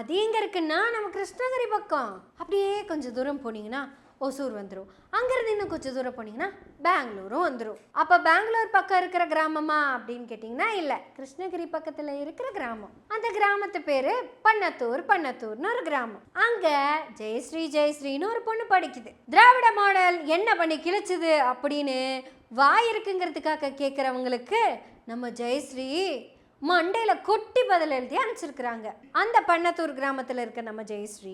அது எங்கே இருக்குன்னா நம்ம கிருஷ்ணகிரி பக்கம். அப்படியே கொஞ்சம் தூரம் போனீங்கன்னா ஒசூர் வந்துடும். அங்கேருந்து இன்னும் கொஞ்சம் தூரம் போனீங்கன்னா பெங்களூரும் வந்துடும். அப்போ பெங்களூர் பக்கம் இருக்கிற கிராமமா அப்படின்னு கேட்டிங்கன்னா இல்லை, கிருஷ்ணகிரி பக்கத்தில் இருக்கிற கிராமம். அந்த கிராமத்து பேர் பன்னத்தூர்னு ஒரு கிராமம். அங்கே ஜெயஸ்ரீன்னு ஒரு பொண்ணு படிக்குது. திராவிட மாடல் என்ன பண்ணி கிழிச்சுது அப்படின்னு வாய் இருக்குங்கிறதுக்காக கேட்குறவங்களுக்கு நம்ம ஜெயஸ்ரீ மண்டையில் கொட்டி பதில் எழுதி அனுப்பிச்சிருக்கிறாங்க. அந்த பன்னத்தூர் கிராமத்தில் இருக்க நம்ம ஜெயஸ்ரீ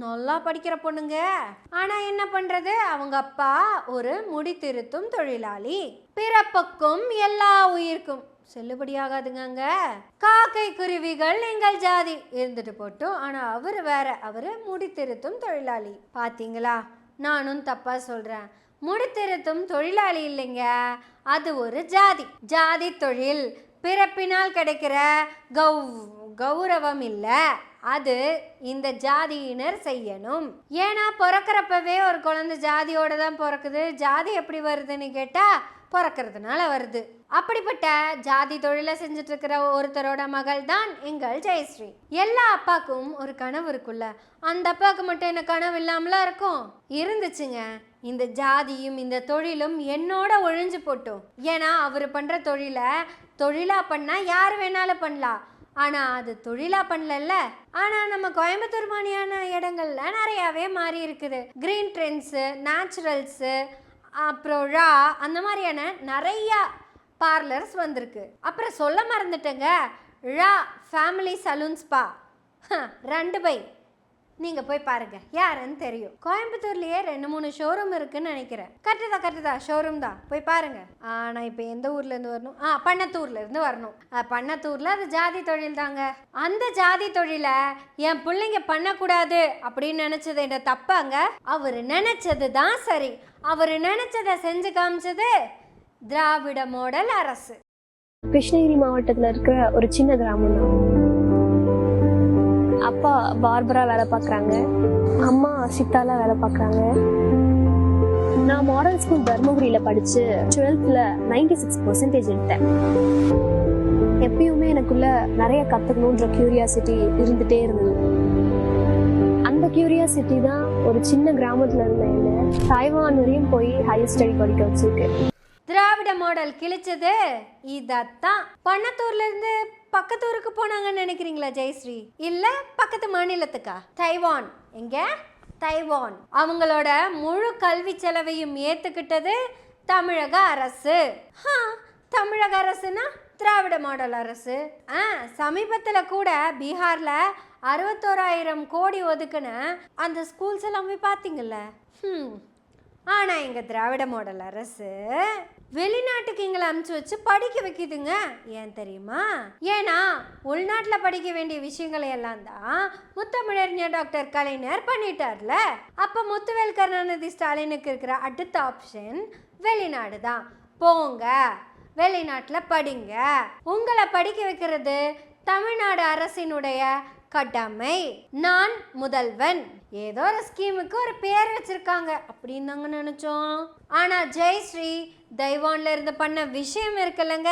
நல்லா படிக்கிற பொண்ணுங்க. ஆனால் என்ன பண்ணுறது, அவங்க அப்பா ஒரு முடி திருத்தும் தொழிலாளி. பிறப்புக்கும் எல்லா உயிருக்கும் செல்லுபடியாகாதுங்க. அங்க காக்கை குருவிகள் எங்கள் ஜாதி இருந்துட்டு போட்டும். ஆனால் அவர் வேற, அவர் முடி திருத்தும் தொழிலாளி. பார்த்தீங்களா, நானும் தப்பா சொல்கிறேன். முடித்திருத்தும் தொழிலாளி இல்லைங்க, அது ஒரு ஜாதி தொழில். பிறப்பினால் கிடைக்கிற கௌரவம் இல்லை, அது இந்த ஜாதியினர் செய்யணும். ஏன்னா பிறக்கிறப்பவே ஒரு குழந்தை ஜாதியோட தான் பிறக்குது. ஜாதி எப்படி வருதுன்னு கேட்டால் பிறக்கிறதுனால வருது. அப்படிப்பட்ட ஜாதி தொழிலை செஞ்சுட்டு இருக்கிற ஒருத்தரோட மகள் தான் எங்கள் ஜெயஸ்ரீ. எல்லா அப்பாவுக்கும் ஒரு கனவு இருக்குல்ல, அந்த அப்பாவுக்கு மட்டும் என்ன கனவு இல்லாமலாம் இருக்கும்? இருந்துச்சுங்க. இந்த ஜாதியும் இந்த தொழிலும் என்னோட ஒழிஞ்சு போட்டோம். ஏன்னா அவர் பண்ணுற தொழிலாக பண்ணால் யார் வேணாலும் பண்ணலாம். ஆனால் அது தொழிலாக பண்ணல. ஆனால் நம்ம கோயம்புத்தூர் மாதிரியான இடங்கள்ல நிறையாவே மாறி இருக்குது. கிரீன் ட்ரெண்ட்ஸு, நேச்சுரல்ஸு, அப்புறம் அந்த மாதிரியான நிறையா பார்லர்ஸ் வந்திருக்கு. அப்புறம் சொல்ல மறந்துட்டேங்க, ஃபேமிலி சலூன் ஸ்பா 2 பை. நீங்கள் போய் பாருங்கள், யாருன்னு தெரியும். கோயம்புத்தூர்லேயே 2-3 ஷோரூம் இருக்குன்னு நினைக்கிறேன். கரெக்டு தான், ஷோரூம் தான், போய் பாருங்கள். ஆனால் இப்போ எந்த ஊர்லேருந்து வரணும்? பன்னத்தூர்லேருந்து வரணும். பன்னத்தூரில் அது ஜாதி தொழில் தாங்க. அந்த ஜாதி தொழிலை என் பிள்ளைங்க பண்ணக்கூடாது அப்படின்னு நினச்சது என்ன தப்பாங்க? அவர் நினச்சது தான் சரி. அவர் நினச்சதை செஞ்சு காமிச்சது திராவிட மாடல் அரசு. கிருஷ்ணகிரி மாவட்டத்தில் இருக்கிற ஒரு சின்ன கிராமம் தான். அப்பா பார்பரா வேலை பார்க்குறாங்க, அம்மா சித்தாலா வேலை பார்க்குறாங்க. நான் மாடல் ஸ்கூல் தர்மபுரியில் படித்து 12th 96% எடுத்தேன். எப்பயுமே எனக்குள்ள நிறைய கற்றுக்கணுன்ற கியூரியாசிட்டி இருந்துகிட்டே இருந்தது. அந்த கியூரியாசிட்டி தான் ஒரு சின்ன கிராமத்தில் இருந்த என்ன தைவான் வரையும் போய் ஹையர் ஸ்டடி படிக்க வச்சிருக்கு. திராவிட மாடல் கிழிச்சது இதத்தான். பன்னத்தூர்லேருந்து பக்கத்தூருக்கு போனாங்கன்னு நினைக்கிறீங்களா ஜெயஸ்ரீ? இல்லை, பக்கத்து மாநிலத்துக்கா? தைவான். எங்க? தைவான். அவங்களோட முழு கல்வி செலவையும் ஏற்றுக்கிட்டது தமிழக அரசு. தமிழக அரசுனா திராவிட மாடல் அரசு. சமீபத்தில் கூட பீகாரில் 61,000 கோடி ஒதுக்குன அந்த ஸ்கூல்ஸ் எல்லாமே பார்த்தீங்கல்ல. ஆனால் எங்கள் திராவிட மாடல் அரசு வெளிநாட்டுக்கு எங்களை அனுப்பிச்சு வச்சு படிக்க வைக்குதுங்க. ஏன் தெரியுமா? ஏன்னா உள்நாட்டில் படிக்க வேண்டிய விஷயங்களை எல்லாம் தான் முத்தமிழறிஞர் டாக்டர் கலைஞர் பண்ணிட்டார்ல. அப்போ முத்துவேல் கருணாநிதி ஸ்டாலினுக்கு இருக்கிற அடுத்த ஆப்ஷன் வெளிநாடு தான். போங்க, வெளிநாட்டில் படிங்க. உங்களை படிக்க வைக்கிறது தமிழ்நாடு அரசினுடைய கடமை. நான் முதல்வன். ஏதோ ஒரு ஸ்கீமுக்கு ஒரு பேர் வச்சிருக்காங்க அப்படின்னு நாங்க நினைச்சோம். ஆனா ஜெயஸ்ரீ தைவான்ல இருந்து பண்ண விஷயம் இருக்குல்லங்க,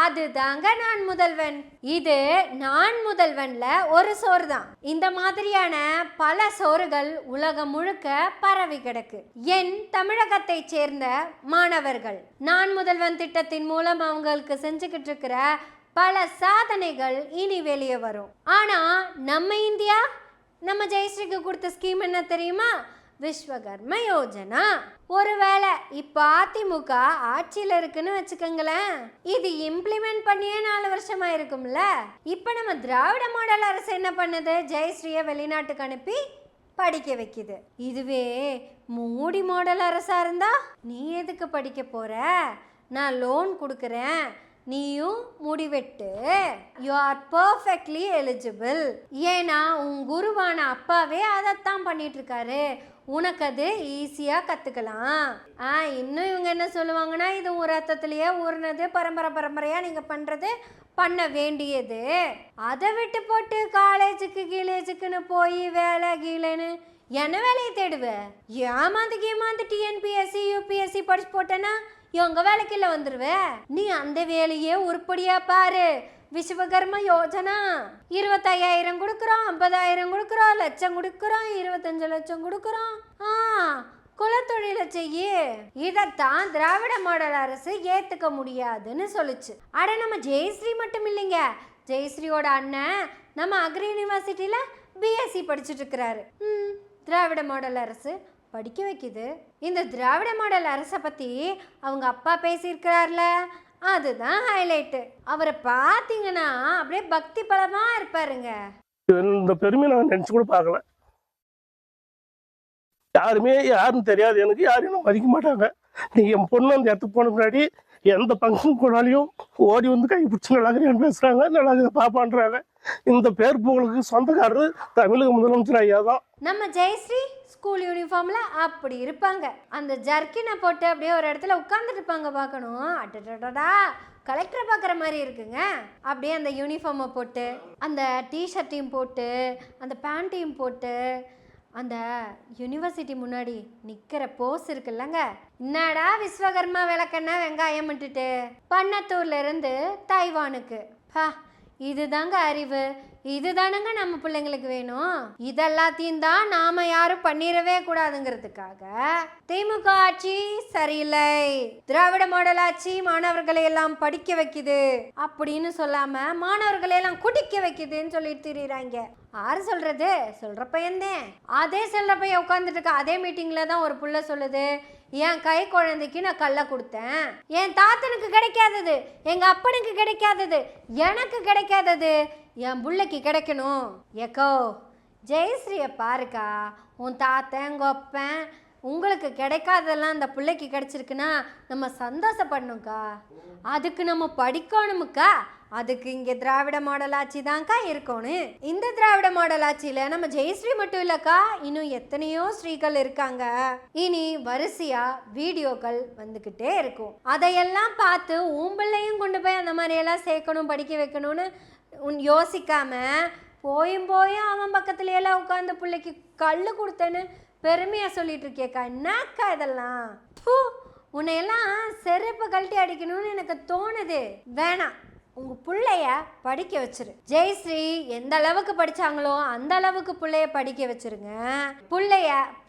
அதுதாங்க நான் முதல்வன். இது நான் முதல்வன்ல ஒரு சோறு தான். இந்த மாதிரியான பல சோறுகள் உலகம் முழுக்க பரவி கிடக்கு. என் தமிழகத்தை சேர்ந்த மாணவர்கள் நான் முதல்வன் திட்டத்தின் மூலம் அவங்களுக்கு செஞ்சுக்கிட்டு இருக்கிற பல சாதனைகள் இனி வெளியே வரும். ஆனா நம்ம இந்தியா, நம்ம ஜெயஸ்ரீக்கு கொடுத்த ஸ்கீம் என்ன தெரியுமா? விஸ்வகர்ம யோஜனா. ஒருவேளை இப்ப அதிமுக ஆட்சியில இருக்குன்னு வச்சுக்கோங்களேன், இது இம்ப்ளிமெண்ட் பண்ணியே 4 வருஷமா இருக்கும்ல. இப்ப நம்ம திராவிட மாடல் அரசு என்ன பண்ணுது? ஜெயஸ்ரீய வெளிநாட்டுக்கு அனுப்பி படிக்க வைக்குது. இதுவே மோடி மாடல் அரசா இருந்தா, நீ எதுக்கு படிக்க போற, நான் லோன் கொடுக்குறேன், நீயும் முடிவெட்டு, யூ ஆர் பர்ஃபெக்ட்லி எலிஜிபிள். ஏன்னா உன் குருவான அப்பாவே அதைத்தான் பண்ணிட்டு இருக்காரு, உனக்கு அது ஈஸியாக கற்றுக்கலாம். இன்னும் இவங்க என்ன சொல்லுவாங்கன்னா, இது ஒரு ரத்தத்திலேயே ஊறினது, பரம்பரையாக நீங்கள் பண்ணுறது பண்ண வேண்டியது. அதை விட்டு போட்டு காலேஜுக்குன்னு போய் வேலை கீழேன்னு என்ன வேலையை தேடுவேன்? ஏமாந்து டிஎன்பிஎஸ்சி யூபிஎஸ்சி படிச்சு போட்டேன்னா எங்க வேலைக்கு இல்லை வந்துருவே. நீ அந்த வேலையே உருப்படியா பாரு. விஸ்வகர்ம யோஜனா 25,000 கொடுக்குறோம், 50,000 கொடுக்குறோம், லட்சம் கொடுக்குறோம், 25 லட்சம் கொடுக்குறோம். குலத்தொழிலை செய்ய. இதைத்தான் திராவிட மாடல் அரசு ஏத்துக்க முடியாதுன்னு சொல்லுச்சு. அட நம்ம ஜெயஸ்ரீ மட்டும் இல்லைங்க, ஜெயஸ்ரீயோட அண்ணன் நம்ம அக்ரி யூனிவர்சிட்டியில பிஎஸ்சி படிச்சுட்டு இருக்கிறாரு. திராவிட மாடல் அரசு படிக்க வைக்குது. இந்த திராவிட மாடல் அரசை பத்தி அவங்க அப்பா பேசியிருக்கிறார்ல, அதுதான் ஹைலைட்டு. அவரை பார்த்தீங்கன்னா அப்படியே பக்தி பலமா இருப்பாருங்க. இந்த பெருமையை நான் நினைச்சு கூட பார்க்கல. யாருமே யாருன்னு தெரியாது எனக்கு, யாரையும் மதிக்க மாட்டாங்க. நீங்க என் பொண்ணு அந்த இடத்துக்கு போன முன்னாடி எந்த ஃபங்க்ஷன் போனாலையும் ஓடி வந்து கை பிடிச்சி நல்லாக்குறியான்னு பேசுறாங்க, நல்லா பாப்பான்றாங்க. இந்த பேர் புகழுக்கு சொந்தக்காரரு தமிழக முதலமைச்சர் ஐயா தான். நம்ம ஜெயஸ்ரீ ஸ்கூல் யூனிஃபார்ம்ல அப்படி இருப்பாங்க. அந்த ஜர்க்கினை போட்டு அப்படியே ஒரு இடத்துல உட்கார்ந்துட்டு இருப்பாங்க. பார்க்கணும், அட்டடா கலெக்டரை பார்க்குற மாதிரி இருக்குங்க. அப்படியே அந்த யூனிஃபார்மை போட்டு, அந்த டிஷர்ட்டையும் போட்டு, அந்த பேண்ட்டையும் போட்டு, அந்த யூனிவர்சிட்டி முன்னாடி நிற்கிற போஸ் இருக்குல்லங்க. என்னடா விஸ்வகர்மா விளக்கெண்ண வெங்காயம் விட்டுட்டு பன்னத்தூர்ல இருந்து தைவானுக்கு. இதுதாங்க அறிவு, இதுதானுங்க நம்ம பிள்ளைங்களுக்கு வேணும். இதெல்லாத்தையும் தான் நாம யாரும் பண்ணிடவே கூடாதுங்கிறதுக்காக திமுக ஆட்சி சரியில்லை, திராவிட மாடல் ஆட்சி மாணவர்களை எல்லாம் படிக்க வைக்குது அப்படின்னு சொல்லாம மாணவர்களை எல்லாம் குடிக்க வைக்குதுன்னு சொல்லிட்டு திரியிறாங்க. யாரு சொல்றது? சொல்ற பையன்தான். அதே சொல்ற பையன் உட்காந்துட்டு இருக்க அதே மீட்டிங்ல தான் ஒரு புள்ள சொல்லுது, என் கை குழந்தைக்கு நான் கல்ல கொடுத்தேன், என் தாத்தனுக்கு கிடைக்காதது, எங்க அப்பனுக்கு கிடைக்காதது, எனக்கு கிடைக்காதது என் புள்ளைக்கு கிடைக்கணும். ஏக்கோ ஜெயஸ்ரீயை பாருக்கா, உன் தாத்தன் கொப்பன் உங்களுக்கு கிடைக்காததெல்லாம் அந்த பிள்ளைக்கு கிடைச்சிருக்குன்னா நம்ம சந்தோஷப்படணும்க்கா. அதுக்கு நம்ம படிக்கணுமுக்கா. அதுக்கு இங்கே திராவிட மாடல் ஆட்சி தான்க்கா இருக்கணும். இந்த திராவிட மாடல் ஆட்சியில் நம்ம ஜெயஸ்ரீ மட்டும் இல்லைக்கா, இன்னும் எத்தனையோ ஸ்ரீகள் இருக்காங்க. இனி வரிசையா வீடியோக்கள் வந்துக்கிட்டே இருக்கும். அதையெல்லாம் பார்த்து உம்பிள்ளையும் கொண்டு போய் அந்த மாதிரியெல்லாம் சேர்க்கணும், படிக்க வைக்கணும்னு யோசிக்காம போயும் அவன் பக்கத்துல எல்லாம் உட்காந்து பிள்ளைக்கு கல் கொடுத்தேன்னு பெருமையா சொல்லிட்டு இருக்கேக்கா. என்னக்கா இதெல்லாம்? உன்னையெல்லாம் செருப்பு கழட்டி அடிக்கணும்னு எனக்கு தோணுது. வேணாம், உங்க பிள்ளைய படிக்க வச்சிரு. ஜெயஸ்ரீ எந்த அளவுக்கு படிச்சாங்களோ அந்த அளவுக்கு பிள்ளைய படிக்க வச்சிருங்க.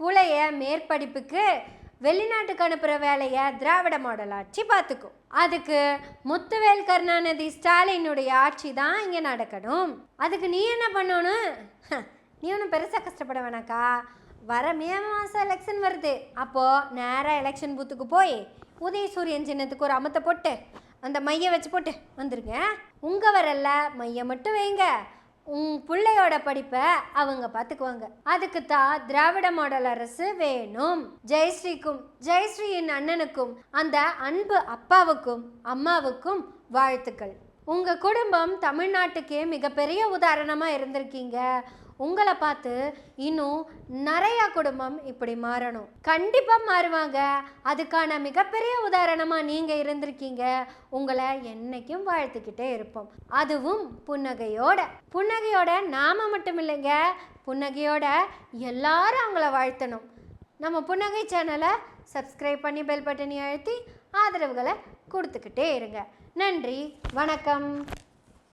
புள்ளைய மேற்படிப்புக்கு வெளிநாட்டுக்கு அனுப்புகிற வேலையை திராவிட மாடல் ஆட்சி பார்த்துக்கும். அதுக்கு முத்துவேல் கருணாநிதி ஸ்டாலினுடைய ஆட்சி தான் இங்கே நடக்கணும். அதுக்கு நீ என்ன பண்ணணும்? நீ ஒன்றும் பெருசாக கஷ்டப்பட வேணாக்கா. வர மே மாதம் எலெக்ஷன் வருது. அப்போது நேராக எலெக்ஷன் பூத்துக்கு போய் உதயசூரியன் சின்னத்துக்கு ஒரு அமத்தை போட்டு அந்த மையை வச்சு போட்டு வந்துருங்க. உங்கள் வரல மையை மட்டும் வைங்க, உன் பிள்ளையோட படிப்பை அவங்க பார்த்துக்குவாங்க. அதுக்கு தான் திராவிட மாடல் அரசு வேணும். ஜெயஸ்ரீக்கும் ஜெயஸ்ரீயின் அண்ணனுக்கும் அந்த அன்பு அப்பாவுக்கும் அம்மாவுக்கும் வாழ்த்துக்கள். உங்கள் குடும்பம் தமிழ்நாட்டுக்கே மிகப்பெரிய உதாரணமாக இருந்திருக்கீங்க. உங்களை பார்த்து இன்னும் நிறைய குடும்பம் இப்படி மாறணும். கண்டிப்பாக மாறுவாங்க. அதுக்கான மிகப்பெரிய உதாரணமாக நீங்கள் இருந்திருக்கீங்க. உங்களை என்னைக்கும் வாழ்த்துக்கிட்டே இருப்போம். அதுவும் புன்னகையோட நாம மட்டும் இல்லைங்க, புன்னகையோட எல்லாரும் அவங்கள வாழ்த்தணும். நம்ம புன்னகை சேனலை சப்ஸ்கிரைப் பண்ணி பெல் பட்டனை அழுத்தி ஆதரவுகளை கொடுத்துக்கிட்டே இருங்க. நன்றி, வணக்கம்.